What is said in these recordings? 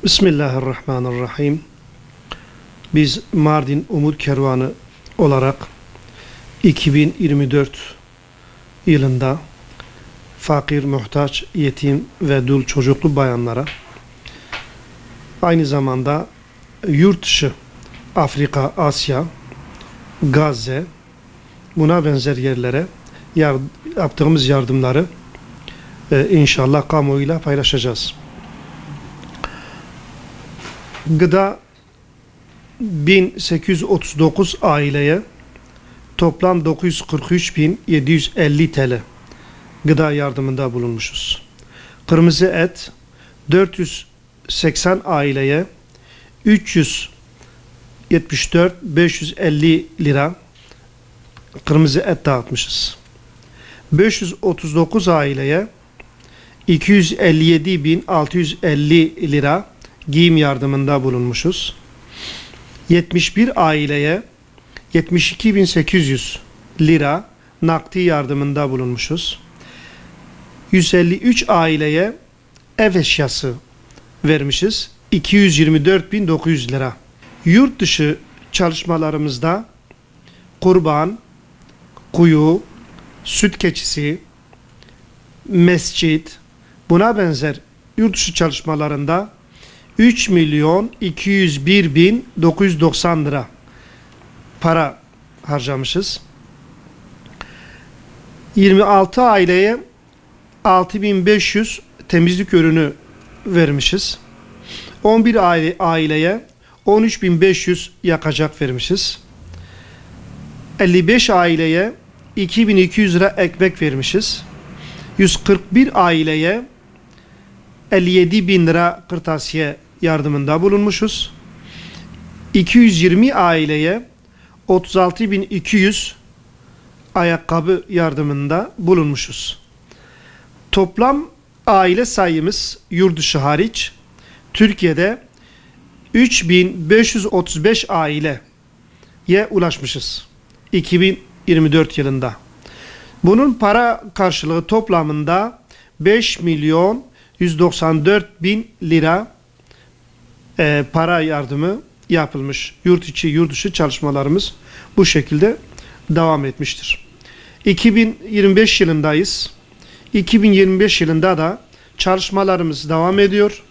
Bismillahirrahmanirrahim. Biz Mardin Umut Kervanı olarak 2024 yılında fakir, muhtaç, yetim ve dul çocuklu bayanlara, aynı zamanda yurt dışı Afrika, Asya, Gazze, buna benzer yerlere yaptığımız yardımları inşallah kamuoyuyla paylaşacağız. Gıda 1839 aileye toplam 943.750 TL gıda yardımında bulunmuşuz. Kırmızı et 480 aileye 374.550 lira kırmızı et dağıtmışız. 539 aileye 257.650 lira giyim yardımında bulunmuşuz. 71 aileye 72.800 lira nakdi yardımında bulunmuşuz. 153 aileye ev eşyası vermişiz. 224.900 lira. Yurt dışı çalışmalarımızda kurban, kuyu, süt keçisi, mescit, buna benzer yurt dışı çalışmalarında 3.201.990 lira para harcamışız. 26 aileye 6.500 temizlik ürünü vermişiz. 11 aileye 13.500 yakacak vermişiz. 55 aileye 2.200 lira ekmek vermişiz. 141 aileye 57.000 lira kırtasiye yardımında bulunmuşuz. 220 aileye 36.200 ayakkabı yardımında bulunmuşuz. Toplam aile sayımız yurt dışı hariç Türkiye'de 3.535 aileye ulaşmışız 2024 yılında. Bunun para karşılığı toplamında 5.194.000 lira para yardımı yapılmış. Yurt içi, yurt dışı çalışmalarımız bu şekilde devam etmiştir. 2025 yılındayız. 2025 yılında da çalışmalarımız devam ediyor.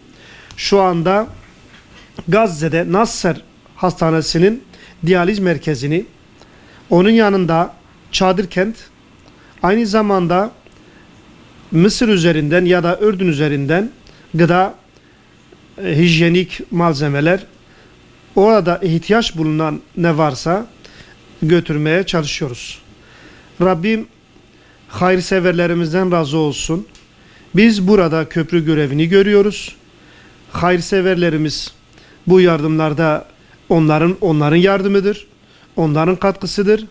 Şu anda Gazze'de Nasser Hastanesi'nin diyaliz merkezini, onun yanında Çadırkent, aynı zamanda Mısır üzerinden ya da Ürdün üzerinden gıda, hijyenik malzemeler, orada ihtiyaç bulunan ne varsa götürmeye çalışıyoruz. Rabbim hayırseverlerimizden razı olsun. Biz burada köprü görevini görüyoruz. Hayırseverlerimiz bu yardımlarda onların yardımıdır. Onların katkısıdır.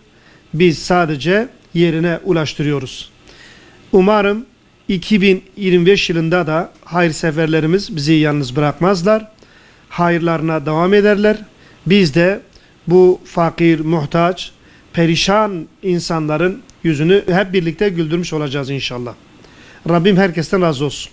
Biz sadece yerine ulaştırıyoruz. Umarım 2025 yılında da hayırseverlerimiz bizi yalnız bırakmazlar. Hayırlarına devam ederler. Biz de bu fakir, muhtaç, perişan insanların yüzünü hep birlikte güldürmüş olacağız inşallah. Rabbim herkesten razı olsun.